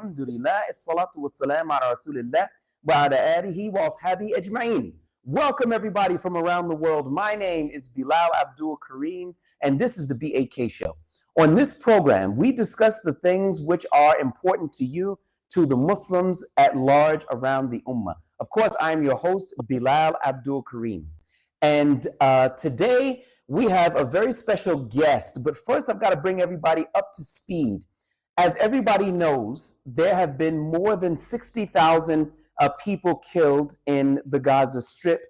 Alhamdulillah, As-salatu was-salam ala Rasulillah, wa ala alihi wa ashabi ajma'in. Welcome everybody from around the world. My name is Bilal Abdul Kareem, and this is the BAK Show. On this program, we discuss the things which are important to you, to the Muslims at large around the Ummah. Of course, I'm your host, Bilal Abdul Kareem. And today, we have a very special guest. But first, I've got to bring everybody up to speed. As everybody knows, there have been more than 60,000 people killed in the Gaza Strip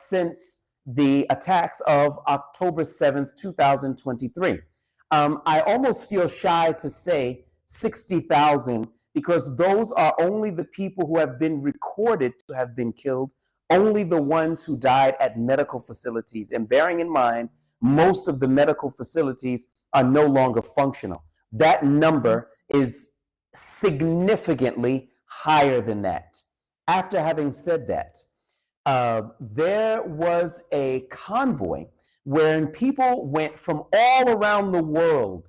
since the attacks of October 7th, 2023. I almost feel shy to say 60,000 because those are only the people who have been recorded to have been killed, only the ones who died at medical facilities. And bearing in mind, most of the medical facilities are no longer functional. That number is significantly higher than that. After having said that, there was a convoy wherein people went from all around the world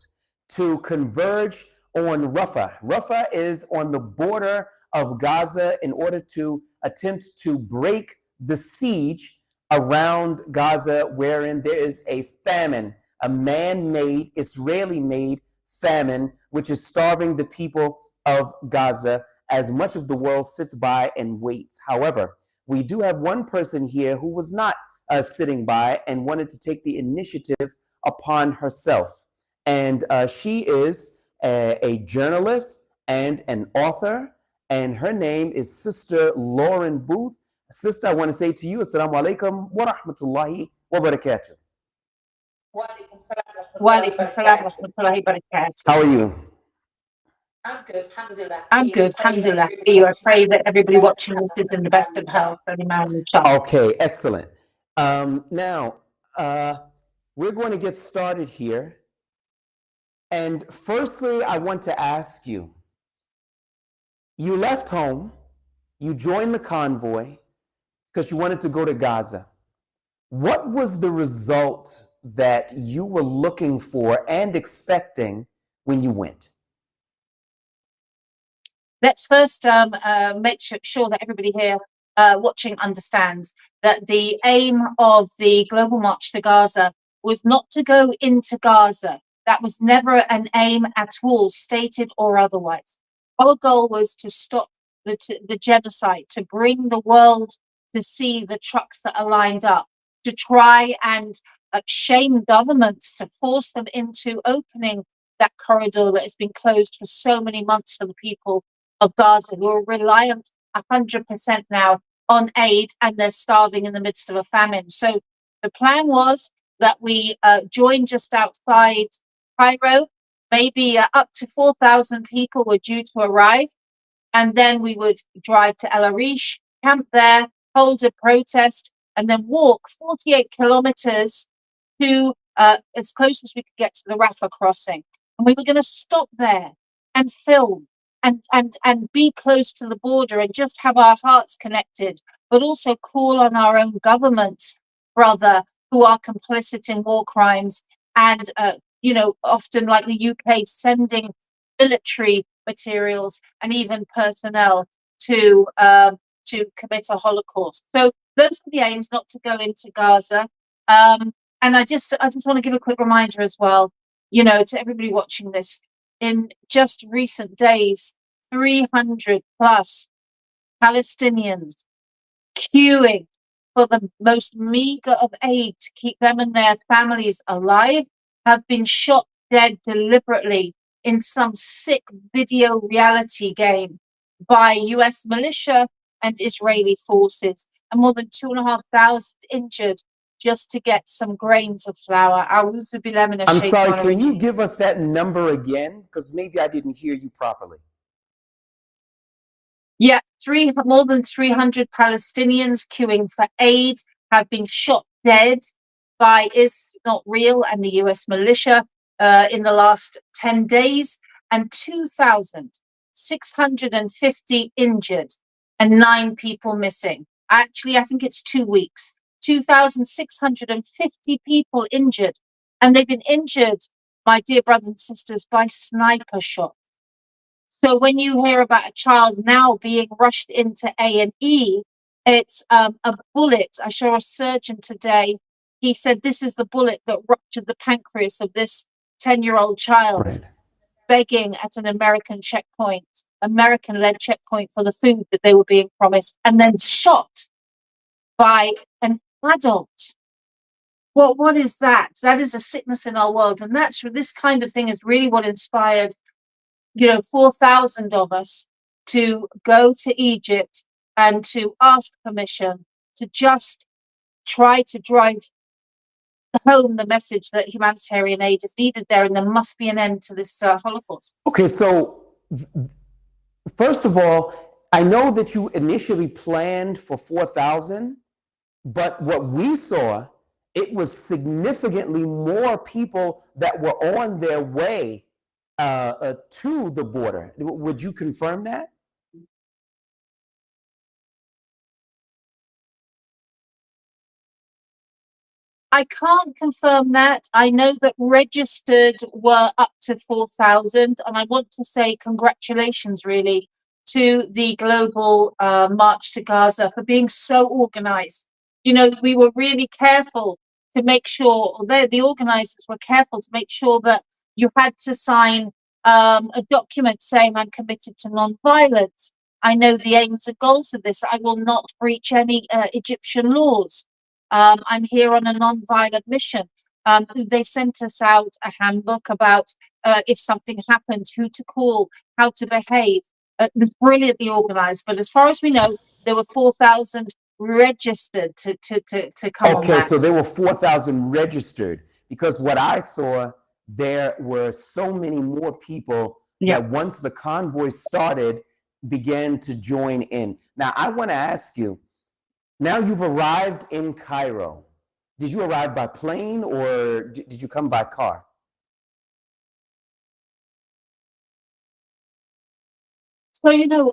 to converge on Rafah. Rafah is on the border of Gaza in order to attempt to break the siege around Gaza, wherein there is a famine, a man-made, Israeli-made famine, which is starving the people of Gaza as much of the world sits by and waits. However, we do have one person here who was not sitting by and wanted to take the initiative upon herself. And she is a journalist and an author, and her name is Sister Lauren Booth. Sister, I want to say to you, Assalamu alaikum wa rahmatullahi wa barakatuh. Wa alaikum salam wa rahmatullahi wa barakatuh. How are you? I'm good, alhamdulillah. I'm good, alhamdulillah. I pray that everybody watching this is in the best of health. Okay, excellent. Now, we're going to get started here. And firstly, I want to ask you, you left home, you joined the convoy because you wanted to go to Gaza. What was the result that you were looking for and expecting when you went? Let's first make sure that everybody here watching understands that the aim of the Global March to Gaza was not to go into Gaza. That was never an aim at all, stated or otherwise. Our goal was to stop the genocide, to bring the world to see the trucks that are lined up, to try and shame governments, to force them into opening that corridor that has been closed for so many months for the people of Gaza, who are reliant 100% now on aid, and they're starving in the midst of a famine. So the plan was that we joined just outside Cairo. Maybe up to 4,000 people were due to arrive, and then we would drive to El Arish, camp there, hold a protest, and then walk 48 kilometers to as close as we could get to the Rafah crossing. And we were going to stop there and film and be close to the border and just have our hearts connected, but also call on our own governments, brother, who are complicit in war crimes and, often like the UK, sending military materials and even personnel to commit a Holocaust. So those are the aims, not to go into Gaza. And I just want to give a quick reminder as well, to everybody watching this. In just recent days, 300 plus Palestinians queuing for the most meager of aid to keep them and their families alive have been shot dead deliberately in some sick video reality game by US militia and Israeli forces, and more than 2,500 injured just to get some grains of flour. I'm sorry, can you give us that number again? Because maybe I didn't hear you properly. Yeah, more than 300 Palestinians queuing for aid have been shot dead by Is Not Real and the US militia in the last 10 days, and 2,650 injured and 9 people missing. Actually, I think it's 2 weeks. 2,650 people injured, and they've been injured, my dear brothers and sisters, by sniper shots. So when you hear about a child now being rushed into A&E, it's a bullet. I saw a surgeon today. He said this is the bullet that ruptured the pancreas of this 10-year-old child, Right. begging at an American checkpoint, American-led checkpoint for the food that they were being promised, and then shot by an adult. Well, what is that? That is a sickness in our world. And that's this kind of thing is really what inspired, 4,000 of us to go to Egypt and to ask permission to just try to drive home the message that humanitarian aid is needed there, and there must be an end to this Holocaust. Okay, so first of all, I know that you initially planned for 4,000, but what we saw, it was significantly more people that were on their way to the border. Would you confirm that? I can't confirm that. I know that registered were up to 4,000, and I want to say congratulations, really, to the global March to Gaza for being so organized. We were really careful to make sure, although the organizers were careful to make sure that you had to sign a document saying I'm committed to non-violence. I know the aims and goals of this. I will not breach any Egyptian laws. I'm here on a non-violent mission. They sent us out a handbook about if something happened, who to call, how to behave. It was brilliantly organized. But as far as we know, there were 4,000 registered to come on Okay, that. so there were 4,000 registered, because what I saw, there were so many more people that once the convoy started, began to join in. Now, I want to ask you, now you've arrived in Cairo. Did you arrive by plane or did you come by car? So,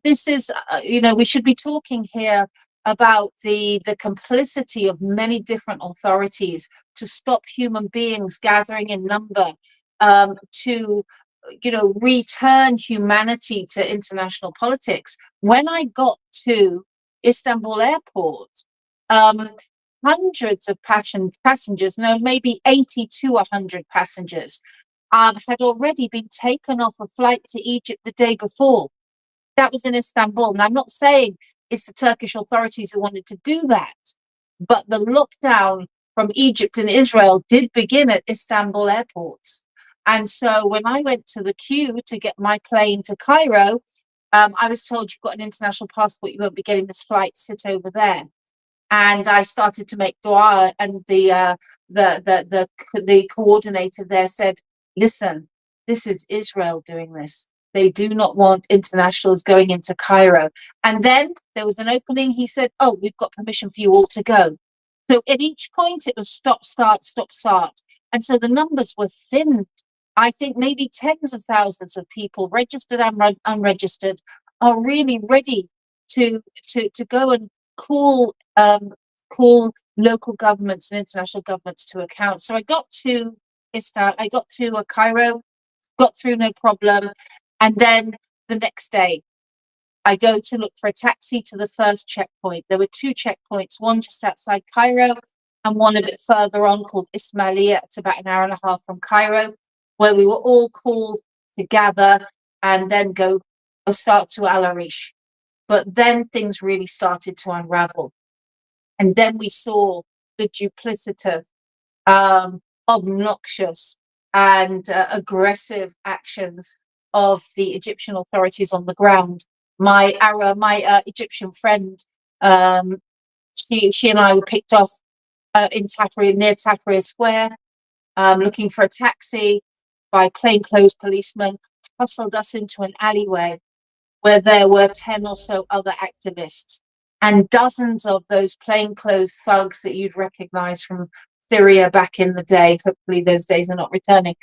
this is, we should be talking here about the complicity of many different authorities to stop human beings gathering in number, to, return humanity to international politics. When I got to Istanbul airport, hundreds of passengers, no, maybe 80 to 100 passengers, had already been taken off a flight to Egypt the day before. That was in Istanbul. Now, I'm not saying it's the Turkish authorities who wanted to do that, but the lockdown from Egypt and Israel did begin at Istanbul airports. And so when I went to the queue to get my plane to Cairo, I was told you've got an international passport, you won't be getting this flight, sit over there. And I started to make dua, and the coordinator there said, "Listen, this is Israel doing this. They do not want internationals going into Cairo." And then there was an opening. He said, "Oh, we've got permission for you all to go." So at each point, it was stop, start, stop, start, and so the numbers were thinned. I think maybe tens of thousands of people, registered and unregistered, are really ready to go and call local governments and international governments to account. So I got to Cairo, got through no problem, and then the next day I go to look for a taxi to the first checkpoint. There were two checkpoints, one just outside Cairo and one a bit further on called Ismailia. It's about an hour and a half from Cairo, where we were all called to gather and then go start to Al Arish. But then things really started to unravel. And then we saw the duplicative, obnoxious, and aggressive actions of the Egyptian authorities on the ground. My Egyptian friend, she and I were picked off in Tahrir, near Tahrir Square, looking for a taxi by plainclothes policemen, hustled us into an alleyway where there were 10 or so other activists and dozens of those plainclothes thugs that you'd recognize from Syria back in the day. Hopefully those days are not returning,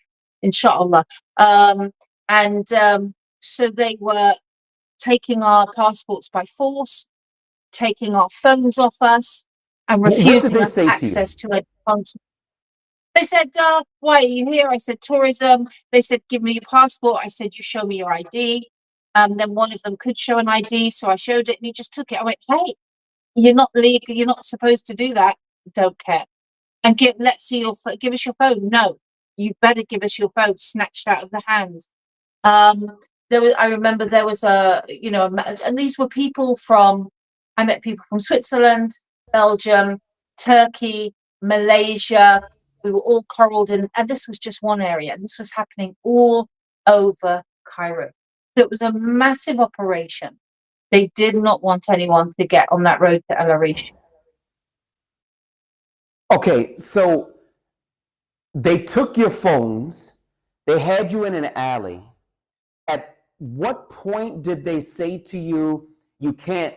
inshallah. So they were taking our passports by force, taking our phones off us, and refusing us access to a They said, why are you here? I said, tourism. They said, give me your passport. I said, you show me your ID. Then one of them could show an ID. So I showed it and he just took it. I went, hey, you're not legal. You're not supposed to do that. Don't care. And let's see give us your phone. No, you better give us your phone, snatched out of the hand. I remember there was and these were people I met people from Switzerland, Belgium, Turkey, Malaysia. We were all corralled in, and this was just one area. This was happening all over Cairo. So it was a massive operation. They did not want anyone to get on that road to El Arish. Okay, so they took your phones, they had you in an alley. At what point did they say to you, you can't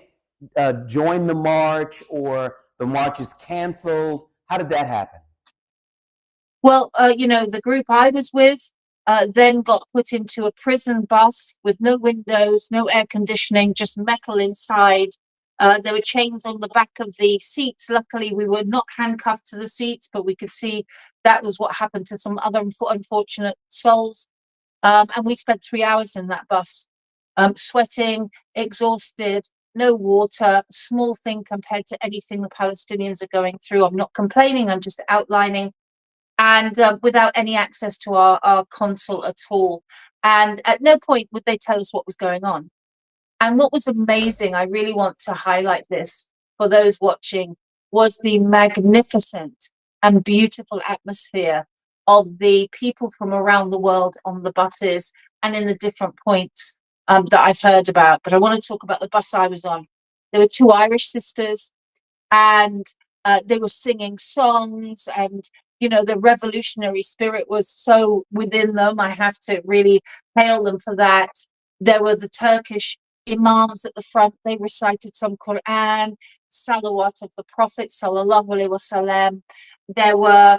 join the march, or the march is canceled? How did that happen? Well, the group I was with then got put into a prison bus with no windows, no air conditioning, just metal inside. There were chains on the back of the seats. Luckily, we were not handcuffed to the seats, but we could see that was what happened to some other unfortunate souls. And we spent 3 hours in that bus, sweating, exhausted, no water, small thing compared to anything the Palestinians are going through. I'm not complaining, I'm just outlining. And without any access to our consul at all. And at no point would they tell us what was going on. And what was amazing, I really want to highlight this for those watching, was the magnificent and beautiful atmosphere of the people from around the world on the buses and in the different points that I've heard about. But I want to talk about the bus I was on. There were two Irish sisters, and they were singing songs, and the revolutionary spirit was so within them. I have to really hail them for that. There were the Turkish imams at the front. They recited some Quran, salawat of the Prophet sallallahu alaihi wasallam. There were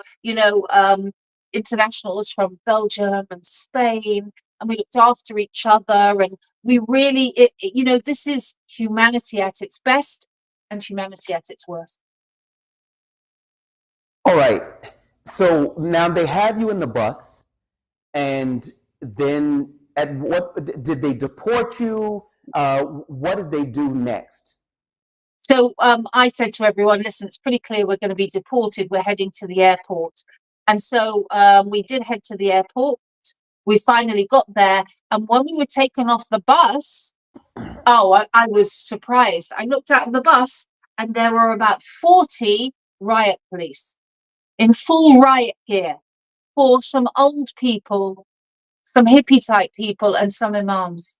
internationals from Belgium and Spain, and we looked after each other, and we really this is humanity at its best and humanity at its worst. All right. So now they have you in the bus, and then at what did they deport you? What did they do next? So I said to everyone, listen, it's pretty clear we're going to be deported. We're heading to the airport. And so we did head to the airport. We finally got there. And when we were taken off the bus, I was surprised. I looked out of the bus and there were about 40 riot police in full riot gear for some old people, some hippie type people, and some imams.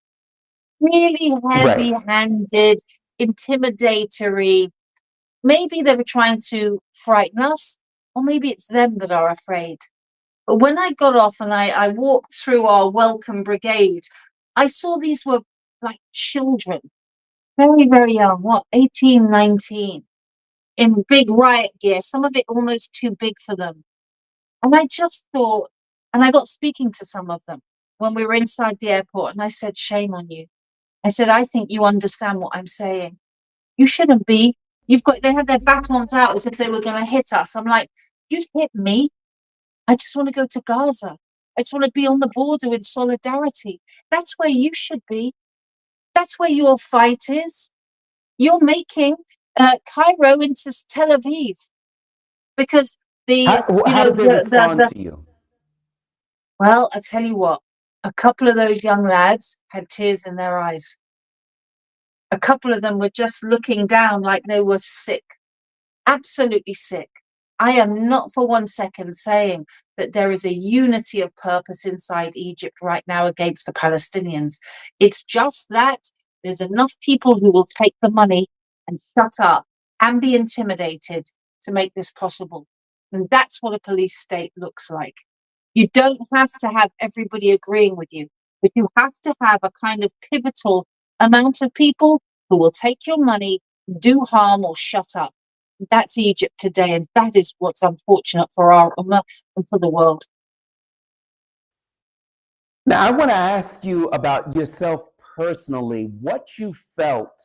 Really Right. heavy-handed, intimidatory. Maybe they were trying to frighten us, or maybe it's them that are afraid. But when I got off and I walked through our welcome brigade, I saw these were like children, very, very young, 18, 19, in big riot gear, some of it almost too big for them. And I just thought, and I got speaking to some of them when we were inside the airport, and I said, shame on you. I said, I think you understand what I'm saying. You shouldn't be. They had their batons out as if they were going to hit us. I'm like, you'd hit me. I just want to go to Gaza. I just want to be on the border with solidarity. That's where you should be. That's where your fight is. You're making Cairo into Tel Aviv, because How did they respond to you? well, I tell you what, a couple of those young lads had tears in their eyes. A couple of them were just looking down like they were sick, absolutely sick. I am not for 1 second saying that there is a unity of purpose inside Egypt right now against the Palestinians. It's just that there's enough people who will take the money and shut up and be intimidated to make this possible. And that's what a police state looks like. You don't have to have everybody agreeing with you, but you have to have a kind of pivotal amount of people who will take your money, do harm, or shut up. That's Egypt today, and that is what's unfortunate for our Ummah and for the world. Now, I want to ask you about yourself personally, what you felt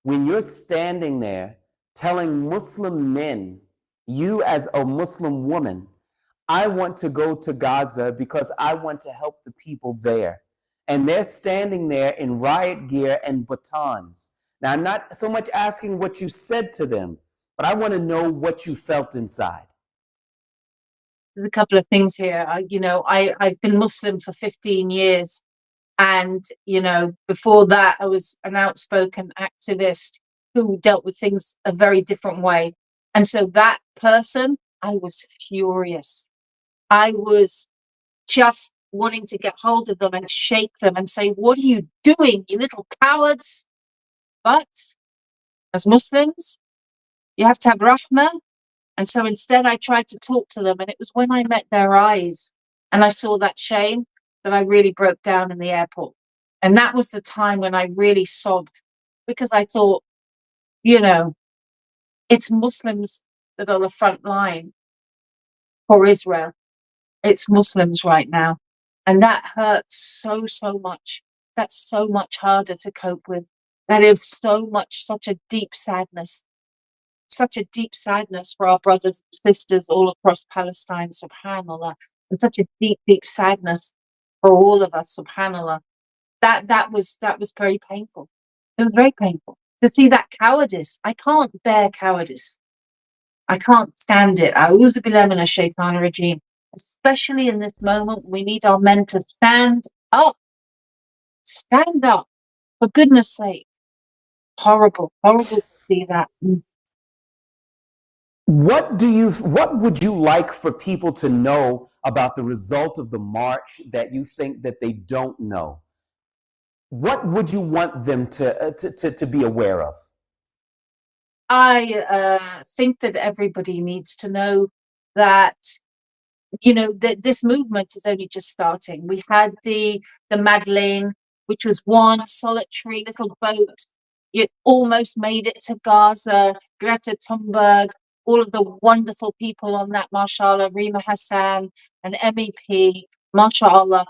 when you're standing there telling Muslim men, you as a Muslim woman, I want to go to Gaza because I want to help the people there. And they're standing there in riot gear and batons. Now, I'm not so much asking what you said to them, but I want to know what you felt inside. There's a couple of things here. I've been Muslim for 15 years. And, before that, I was an outspoken activist who dealt with things a very different way. And so that person, I was furious. I was just wanting to get hold of them and shake them and say, what are you doing, you little cowards? But as Muslims, you have to have rahmah. And so instead, I tried to talk to them. And it was when I met their eyes and I saw that shame that I really broke down in the airport. And that was the time when I really sobbed, because I thought, it's Muslims that are the front line for Israel. It's Muslims right now. And that hurts so, so much. That's so much harder to cope with. That is such a deep sadness. Such a deep sadness for our brothers and sisters all across Palestine, subhanAllah. And such a deep, deep sadness for all of us, subhanAllah. That was very painful. It was very painful to see that cowardice. I can't bear cowardice. I can't stand it. A'udhu billahi minash shaitanir rajeem. Especially in this moment, we need our men to stand up. Stand up, for goodness sake. Horrible, horrible to see that. What would you like for people to know about the result of the march that you think that they don't know? What would you want them to be aware of? I think that everybody needs to know that that this movement is only just starting. We had the Madeleine, which was one solitary little boat. It almost made it to Gaza. Greta Thunberg, all of the wonderful people on that, mashallah, Rima Hassan, an MEP, mashallah,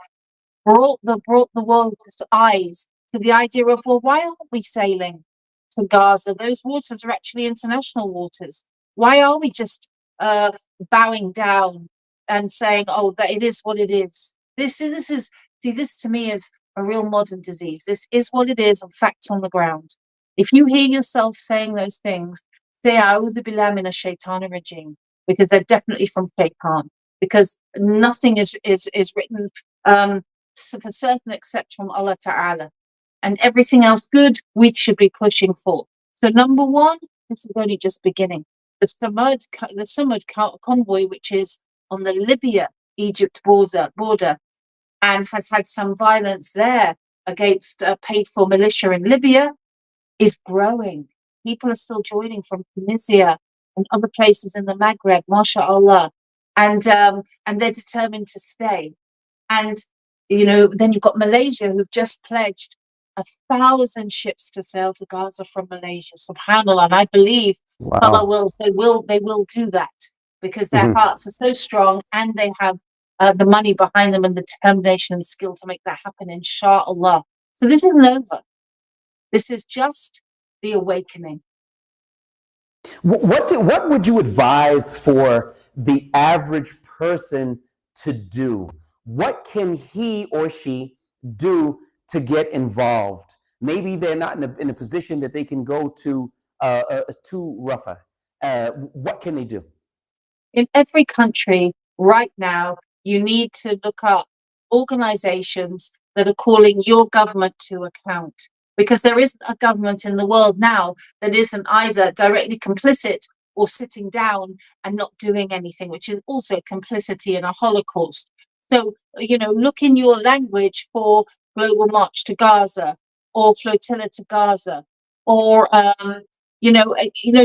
brought the world's eyes to the idea of, well, why aren't we sailing to Gaza? Those waters are actually international waters. Why are we just bowing down and saying, oh, that it is what it is? This to me is a real modern disease. This is what it is, and facts on the ground. If you hear yourself saying those things, say A'udhu billahi minash shaitanir rajeem, because they're definitely from shaitan. Because nothing is written for certain except from Allah Ta'ala. And everything else good, we should be pushing for. So number one, this is only just beginning. The Samud convoy, which is on the Libya-Egypt border, and has had some violence there against paid-for militia in Libya, is growing. People are still joining from Tunisia and other places in the Maghreb, mashallah, and they're determined to stay. And then you've got Malaysia, who've just pledged 1,000 ships to sail to Gaza from Malaysia. Subhanallah, and I believe Allah they will do that, because their hearts are so strong and they have the money behind them and the determination and skill to make that happen, inshallah. So this isn't over. This is just the awakening. What would you advise for the average person to do? What can he or she do to get involved? Maybe they're not in a position that they can go to Rafah. What can they do? In every country right now, you need to look up organizations that are calling your government to account, because there isn't a government in the world now that isn't either directly complicit or sitting down and not doing anything, which is also complicity in a Holocaust. So, look in your language for Global March to Gaza or Flotilla to Gaza, or,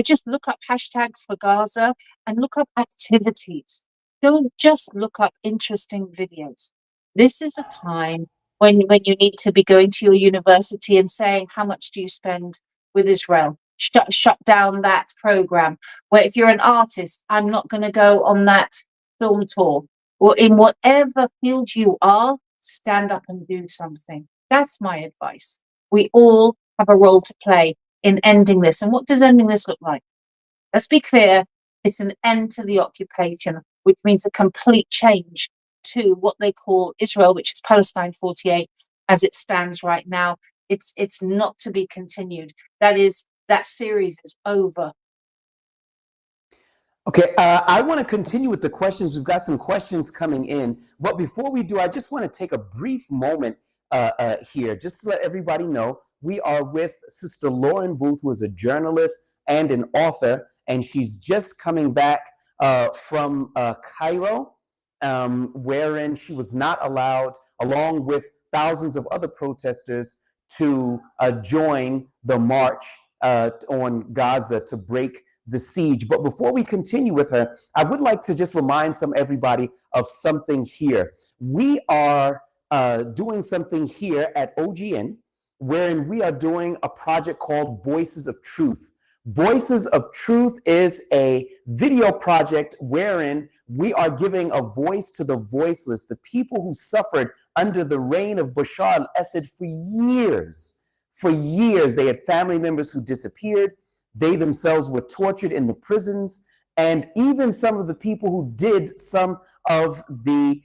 just look up hashtags for Gaza and look up activities. Don't just look up interesting videos. This is a time when you need to be going to your university and saying, how much do you spend with Israel? Shut down that program. Where if you're an artist, I'm not going to go on that film tour. Or in whatever field you are, stand up and do something. That's my advice. We all have a role to play in ending this. And what does ending this look like? Let's be clear. It's an end to the occupation. which means a complete change to what they call Israel, which is Palestine 48, as it stands right now. It's not to be continued. That series is over. Okay, I want to continue with the questions. We've got some questions coming in. But before we do, I just want to take a brief moment here just to let everybody know we are with Sister Lauren Booth, who is a journalist and an author, and she's just coming back from Cairo, wherein she was not allowed, along with thousands of other protesters, to join the march on Gaza to break the siege. But before we continue with her, I would like to just remind everybody of something here. We are doing something here at OGN, wherein we are doing a project called Voices of Truth. Voices of Truth is a video project wherein we are giving a voice to the voiceless, the people who suffered under the reign of Bashar al-Assad for years. For years, they had family members who disappeared. They themselves were tortured in the prisons, and even some of the people who did some of the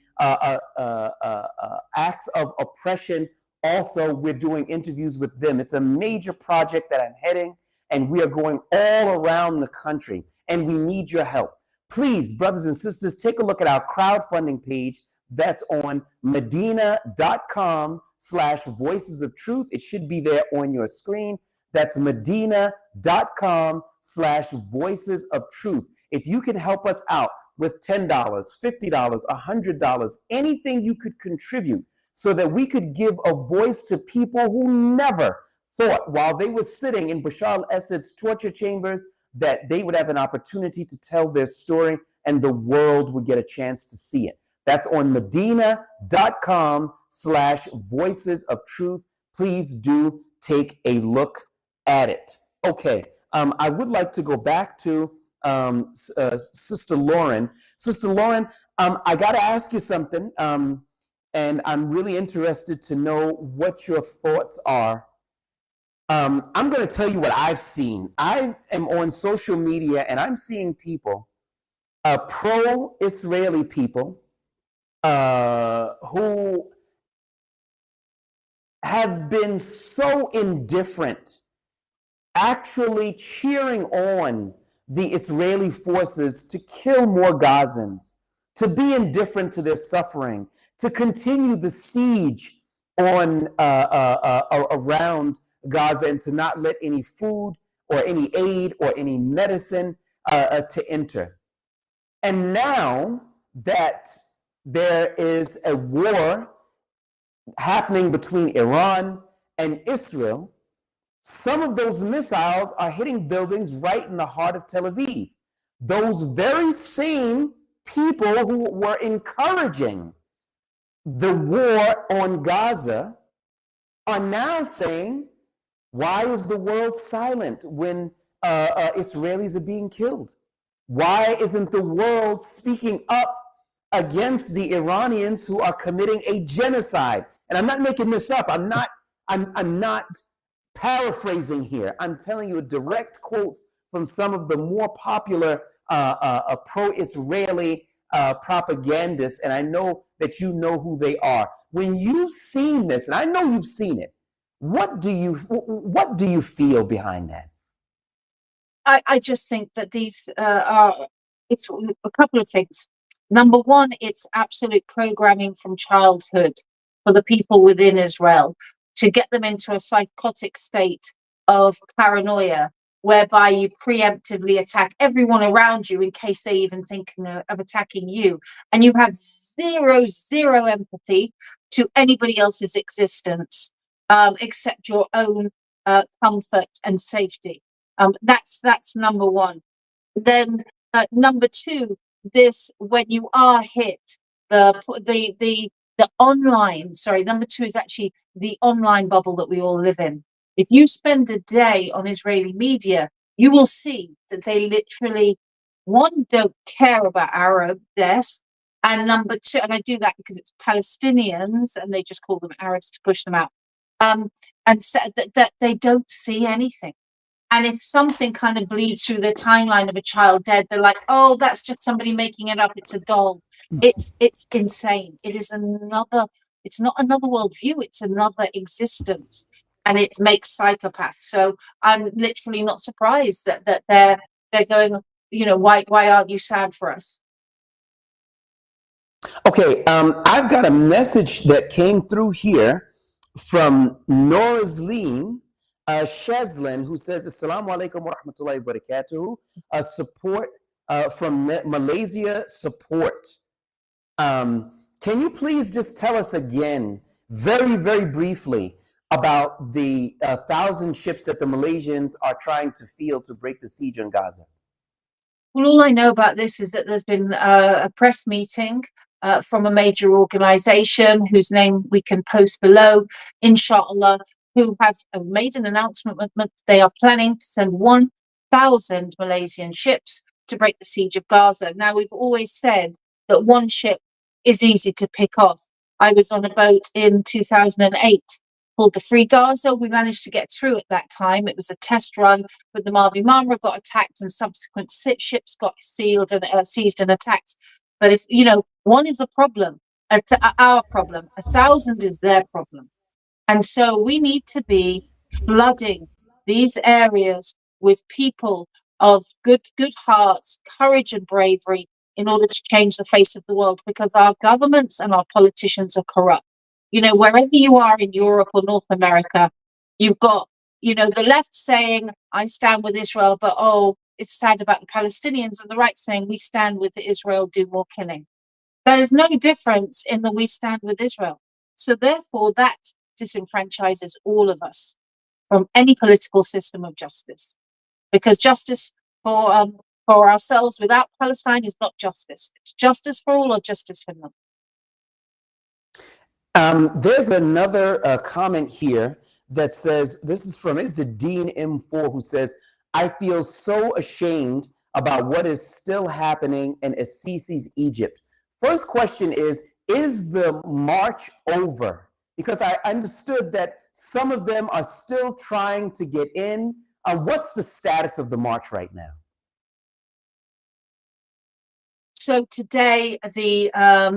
acts of oppression, also we're doing interviews with them. It's a major project that I'm heading, and we are going all around the country, and we need your help. Please, brothers and sisters, take a look at our crowdfunding page. That's on medina.com/voices of truth. It should be there on your screen. That's medina.com/voices of truth. If you can help us out with $10, $50, $100, anything you could contribute so that we could give a voice to people who never thought while they were sitting in Bashar al-Assad's torture chambers that they would have an opportunity to tell their story and the world would get a chance to see it. That's on medina.com/voices of truth. Please do take a look at it. Okay, I would like to go back to Sister Lauren. Sister Lauren, I got to ask you something, and I'm really interested to know what your thoughts are. I'm going to tell you what I've seen. I am on social media, and I'm seeing people, pro-Israeli people, who have been so indifferent, actually cheering on the Israeli forces to kill more Gazans, to be indifferent to their suffering, to continue the siege on around Gaza, and to not let any food or any aid or any medicine to enter. And now that there is a war happening between Iran and Israel, some of those missiles are hitting buildings right in the heart of Tel Aviv. Those very same people who were encouraging the war on Gaza are now saying, why is the world silent when Israelis are being killed? Why isn't the world speaking up against the Iranians who are committing a genocide? And I'm not making this up. I'm not paraphrasing here. I'm telling you a direct quote from some of the more popular pro-Israeli propagandists, and I know that you know who they are. When you've seen this, and I know you've seen it, what do you feel behind that? I just think that these it's a couple of things. Number one, it's absolute programming from childhood for the people within Israel to get them into a psychotic state of paranoia, whereby you preemptively attack everyone around you in case they even think of attacking you. And you have zero empathy to anybody else's existence except your own comfort and safety. That's number one. Then number two, this when you are hit, the online. Sorry, number two is actually the online bubble that we all live in. If you spend a day on Israeli media, you will see that they literally, one, don't care about Arab deaths, and number two, and I do that because it's Palestinians and they just call them Arabs to push them out, and said that they don't see anything. And if something kind of bleeds through the timeline of a child dead, they're like, oh, that's just somebody making it up. It's a doll. It's insane. It's not another worldview, it's another existence. And it makes psychopaths. So I'm literally not surprised that they're going, why aren't you sad for us? Okay, I've got a message that came through here from Norazleen Shezlin, who says, Assalamu alaikum wa rahmatullahi wa barakatuhu. Support from Malaysia support. Can you please just tell us again, very, very briefly, about the 1,000 ships that the Malaysians are trying to field to break the siege on Gaza? Well, all I know about this is that there's been a press meeting from a major organization whose name we can post below, inshallah, who have made an announcement that they are planning to send 1,000 Malaysian ships to break the siege of Gaza. Now, we've always said that one ship is easy to pick off. I was on a boat in 2008 called the Free Gaza. We managed to get through at that time. It was a test run, but the Mavi Marmara got attacked and subsequent ships got seized and attacked. But if, one is a problem, our problem, 1,000 is their problem. And so we need to be flooding these areas with people of good hearts, courage and bravery in order to change the face of the world, because our governments and our politicians are corrupt. Wherever you are in Europe or North America, you've got, the left saying, I stand with Israel, but it's sad about the Palestinians, and the right saying, we stand with Israel, do more killing. There is no difference in the we stand with Israel. So therefore, that disenfranchises all of us from any political system of justice, because justice for ourselves without Palestine is not justice. It's justice for all or justice for none. There's another comment here that says, this is from Dean M4, who says, I feel so ashamed about what is still happening in Assisi's Egypt. First question is the march over? Because I understood that some of them are still trying to get in. What's the status of the march right now? So today, the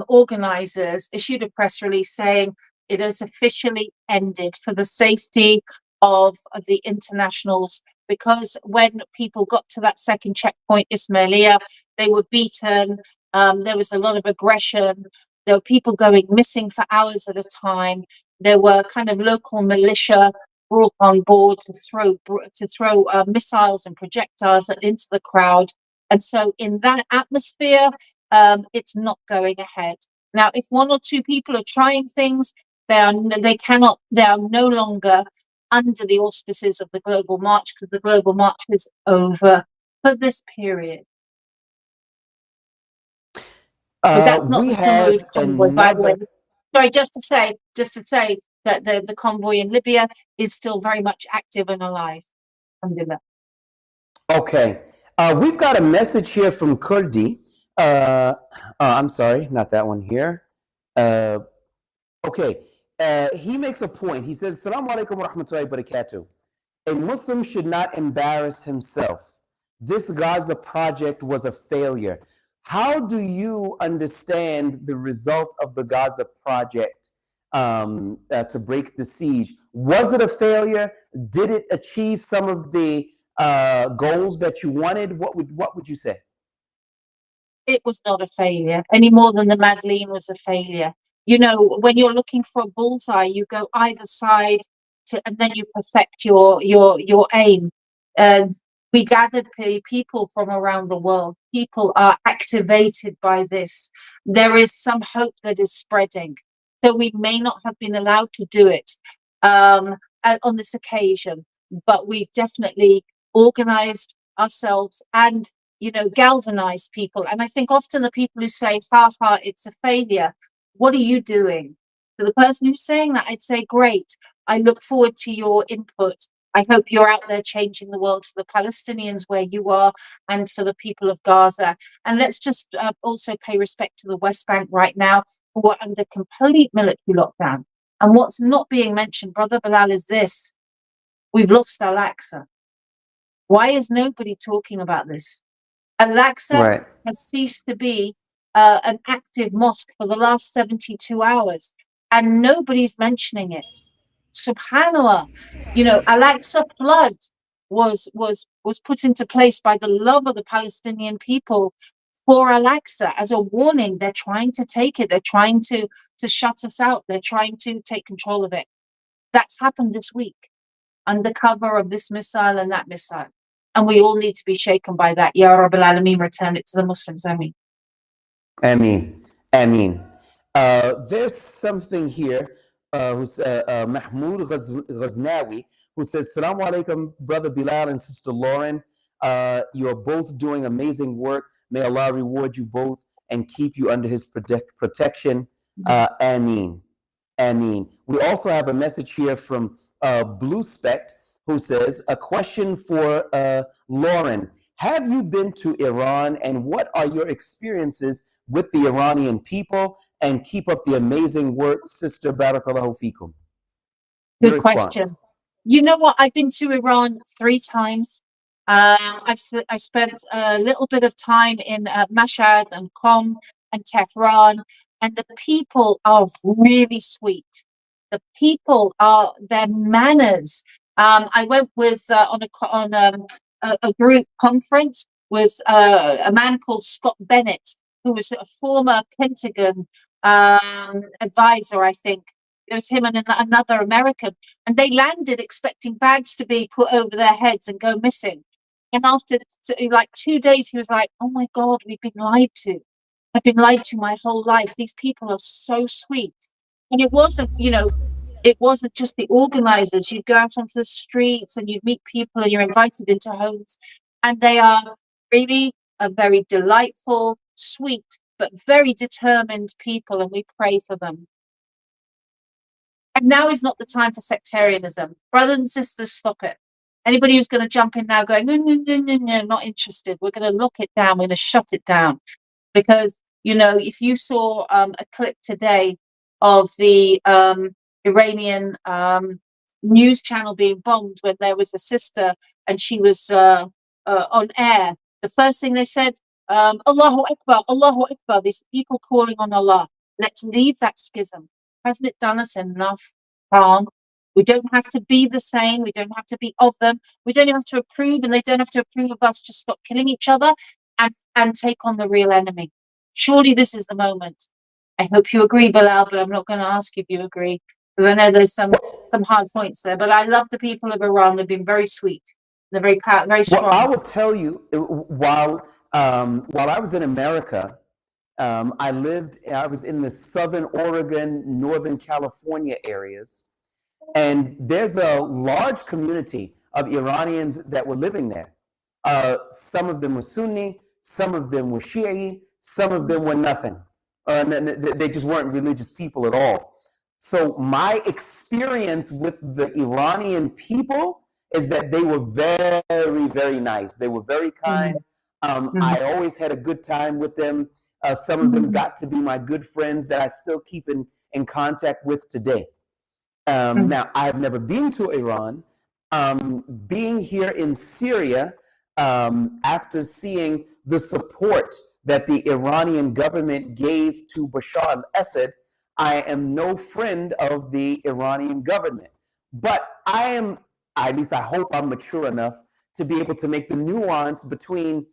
organizers issued a press release saying it has officially ended for the safety of the internationals, because when people got to that second checkpoint, Ismailia, they were beaten. There was a lot of aggression. There were people going missing for hours at a time. There were kind of local militia brought on board to throw missiles and projectiles into the crowd. And so in that atmosphere, it's not going ahead. Now, if one or two people are trying things, they are no longer under the auspices of the Global March, because the Global March is over for this period. But that's not the convoy, by the way. Sorry, just to say that the convoy in Libya is still very much active and alive. Okay. We've got a message here from Kurdi. I'm sorry, not that one here. Okay. He makes a point. He says, Assalamu alaikum wa rahmatullahi wa barakatuh. A Muslim should not embarrass himself. This Gaza project was a failure. How do you understand the result of the Gaza project to break the siege? Was it a failure? Did it achieve some of the goals that you wanted? What would you say? It was not a failure any more than the Madeleine was a failure. When you're looking for a bullseye, you go either side and then you perfect your aim. We gathered people from around the world. People are activated by this. There is some hope that is spreading. So we may not have been allowed to do it on this occasion, but we've definitely organized ourselves and galvanize people. And I think often the people who say, ha ha, it's a failure, what are you doing? To the person who's saying that, I'd say, great. I look forward to your input. I hope you're out there changing the world for the Palestinians where you are and for the people of Gaza. And let's just also pay respect to the West Bank right now, who are under complete military lockdown. And what's not being mentioned, Brother Bilal, is this. We've lost Al-Aqsa. Why is nobody talking about this? Al-Aqsa Right. has ceased to be an active mosque for the last 72 hours, and nobody's mentioning it. Subhanallah, you know, Al-Aqsa flood was put into place by the love of the Palestinian people for Al-Aqsa as a warning. They're trying to take it. They're trying to shut us out. They're trying to take control of it. That's happened this week under cover of this missile and that missile. And we all need to be shaken by that. Ya Rabbil Alameen, return it to the Muslims. Ameen. Ameen. Ameen. There's something here. Who's Mahmoud Ghaznawi, who says, Salaam alaikum, Brother Bilal and Sister Lauren. You're both doing amazing work. May Allah reward you both and keep you under His protection. Ameen. Ameen. We also have a message here from Blue Spect, who says, a question for Lauren. Have you been to Iran, and what are your experiences with the Iranian people? And keep up the amazing work, Sister Barakallahu Fikum. Your Good response. question. You know what? I've been to Iran 3 times. I spent a little bit of time in Mashhad and Qom and Tehran, and the people are really sweet. The people are their manners. I went with a group conference with a man called Scott Bennett, who was a former Pentagon advisor, I think. It was him and another American, and they landed expecting bags to be put over their heads and go missing. And after like 2 days, he was like, "Oh my God, we've been lied to. I've been lied to my whole life. These people are so sweet." And it wasn't, you know, it wasn't just the organizers. You'd go out onto the streets and you'd meet people and you're invited into homes, and they are really a very delightful, sweet, but very determined people, and we pray for them. And now is not the time for sectarianism. Brothers and sisters, stop it. Anybody who's going to jump in now going, no, no, no, no, no, not interested. We're going to lock it down. We're going to shut it down. Because, you know, if you saw a clip today of the Iranian news channel being bombed when there was a sister and she was on air, the first thing they said, Allahu Akbar, Allahu Akbar, these people calling on Allah. Let's leave that schism. Hasn't it done us enough harm? We don't have to be the same. We don't have to be of them. We don't even have to approve, and they don't have to approve of us. Just stop killing each other and take on the real enemy. Surely this is the moment. I hope you agree, Bilal, but I'm not going to ask you if you agree, because I know there's some hard points there. But I love the people of Iran. They've been very sweet. They're very strong. Well, I will tell you, while I was in America, I was in the Southern Oregon, Northern California areas, and there's a large community of Iranians that were living there. Some of them were Sunni, some of them were Shi'i, some of them were nothing. They just weren't religious people at all. So my experience with the Iranian people is that they were very, very nice. They were very kind. I always had a good time with them. Some of them got to be my good friends that I still keep in contact with today. Now, I've never been to Iran. Being here in Syria, after seeing the support that the Iranian government gave to Bashar al-Assad, I am no friend of the Iranian government. But at least I hope I'm mature enough to be able to make the nuance between,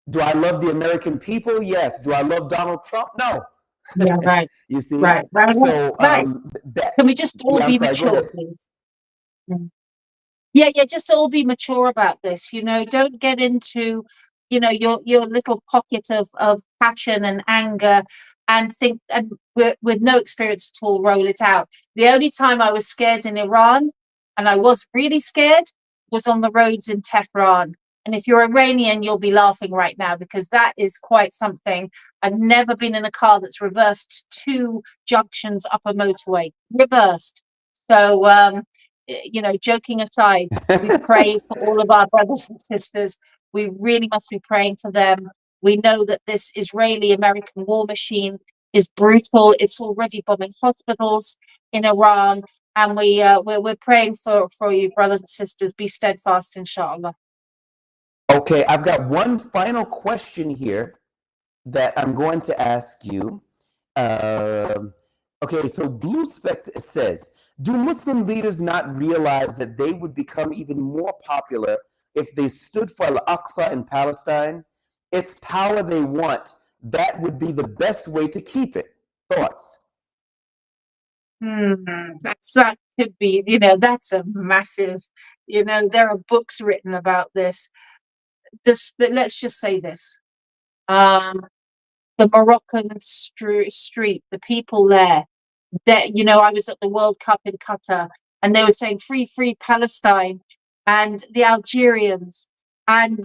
do I love the American people? Yes. Do I love Donald Trump? No. Yeah, right. You see? Right. So, Can we just all be mature, please? Yeah, just all be mature about this. You know, don't get into, you know, your little pocket of passion and anger and think, and with no experience at all, roll it out. The only time I was scared in Iran, and I was really scared, was on the roads in Tehran. And if you're Iranian, you'll be laughing right now, because that is quite something. I've never been in a car that's reversed 2 junctions up a motorway, reversed. So, you know, joking aside, we pray for all of our brothers and sisters. We really must be praying for them. We know that this Israeli-American war machine is brutal. It's already bombing hospitals in Iran, and we're praying for you, brothers and sisters. Be steadfast, inshallah. Okay, I've got one final question here that I'm going to ask you. Um, okay, so Blue Spect says, do Muslim leaders not realize that they would become even more popular if they stood for Al-Aqsa in Palestine? It's power they want. That would be the best way to keep it. Thoughts? That could be, that's a massive, there are books written about this. Let's just say this. The Moroccan street, the people there, that I was at the World Cup in Qatar, and they were saying free, free Palestine, and the Algerians, and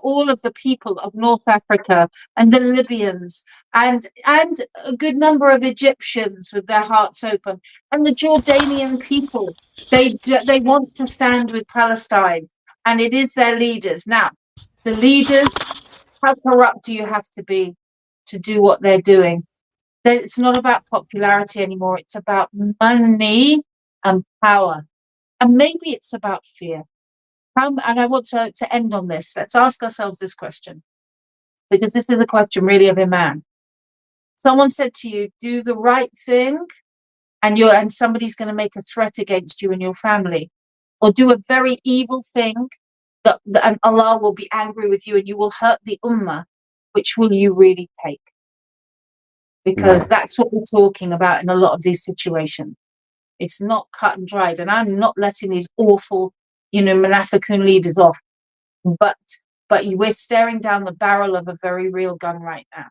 all of the people of North Africa, and the Libyans, and a good number of Egyptians with their hearts open, and the Jordanian people. They want to stand with Palestine, and it is their leaders. Now, the leaders, how corrupt do you have to be to do what they're doing? It's not about popularity anymore. It's about money and power. And maybe it's about fear. And I want to end on this. Let's ask ourselves this question, because this is a question really of a man. Someone said to you, do the right thing, and somebody's going to make a threat against you and your family, or do a very evil thing and Allah will be angry with you and you will hurt the ummah. Which will you really take? Because Right. that's what we're talking about in a lot of these situations. It's not cut and dried, and I'm not letting these awful, Manafakun leaders off. But we're staring down the barrel of a very real gun right now.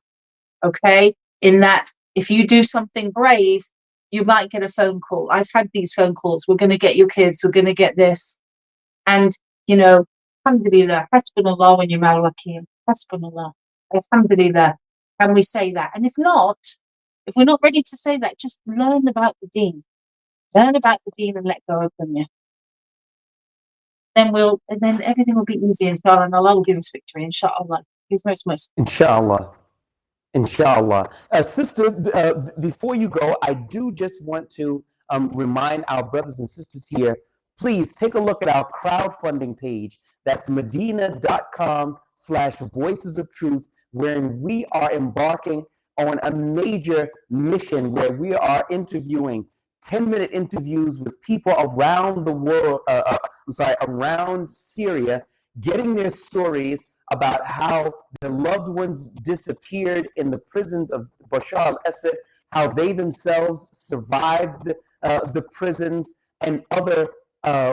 Okay, in that if you do something brave, you might get a phone call. I've had these phone calls. We're going to get your kids. We're going to get this, and alhamdulillah, hasbunallah when you're malwakim, hasbunallah, alhamdulillah. Can we say that? And if not, if we're not ready to say that, just learn about the deen. Learn about the deen and let go of them, yeah. Then everything will be easy, inshallah, and Allah will give us victory, inshallah. He's most merciful. Inshallah. Inshallah. Sister, before you go, I do just want to remind our brothers and sisters here, please take a look at our crowdfunding page. That's medina.com/voices of truth, wherein we are embarking on a major mission where we are interviewing 10-minute interviews with people around the world, around Syria, getting their stories about how their loved ones disappeared in the prisons of Bashar al-Assad, how they themselves survived the prisons and other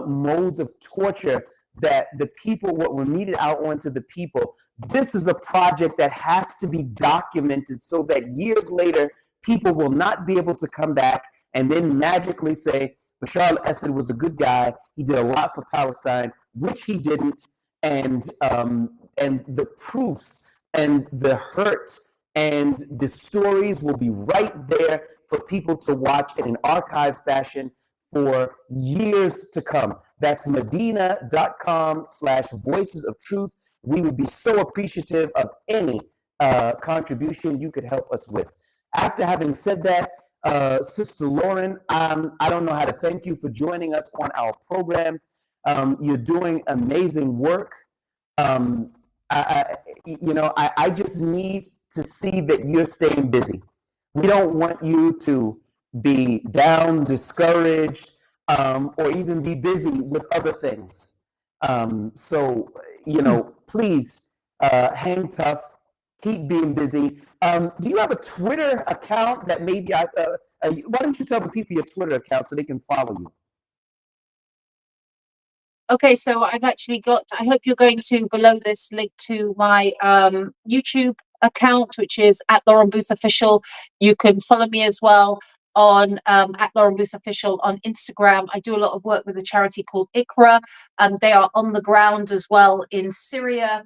modes of torture that the people, what were meted out onto the people. This is a project that has to be documented so that years later, people will not be able to come back and then magically say, Bashar al-Assad was a good guy, he did a lot for Palestine, which he didn't, and the proofs and the hurt and the stories will be right there for people to watch in an archive fashion for years to come. That's medina.com/voices of truth. We would be so appreciative of any contribution you could help us with. After having said that, Sister Lauren, I don't know how to thank you for joining us on our program. You're doing amazing work. I just need to see that you're staying busy. We don't want you to be down, discouraged, or even be busy with other things. Please hang tough, keep being busy. Do you have a Twitter account that maybe why don't you tell the people your Twitter account so they can follow you? Okay, so I've actually got, I hope you're going to, below this, link to my YouTube account, which is at Lauren Booth Official. You can follow me as well on at Lauren Booth Official on Instagram. I do a lot of work with a charity called ICRA. They are on the ground as well in Syria.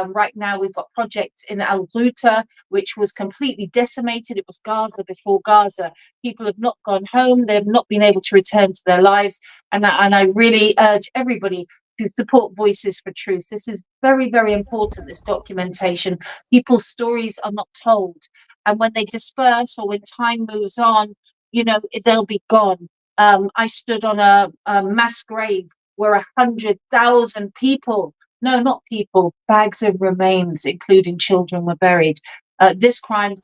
Right now we've got projects in Al Ghouta, which was completely decimated. It was Gaza before Gaza. People have not gone home. They've not been able to return to their lives. And I really urge everybody to support Voices for Truth. This is very, very important, this documentation. People's stories are not told. And when they disperse or when time moves on, they'll be gone. I stood on a mass grave where 100,000 people, No, not people. Bags of remains, including children, were buried. This crime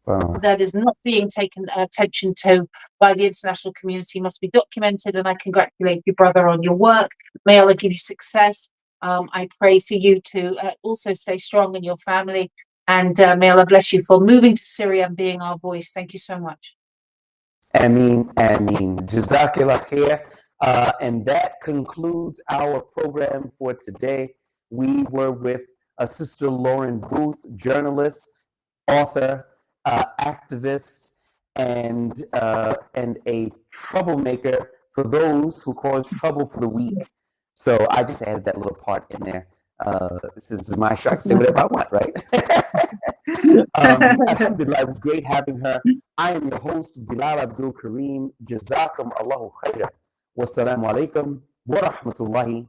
that is not being taken attention to by the international community must be documented, and I congratulate you, brother, on your work. May Allah give you success. I pray for you to also stay strong in your family, and may Allah bless you for moving to Syria and being our voice. Thank you so much. Ameen, ameen. Jazakallah khair. And that concludes our program for today. We were with Sister Lauren Booth, journalist, author, activist, and a troublemaker for those who cause trouble for the weak. So I just added that little part in there. This is my show. I can say whatever I want, right? Alhamdulillah, it was great having her. I am your host, Bilal Abdul Kareem. Jazakum Allahu khair. Wassalamu alaikum wa rahmatullahi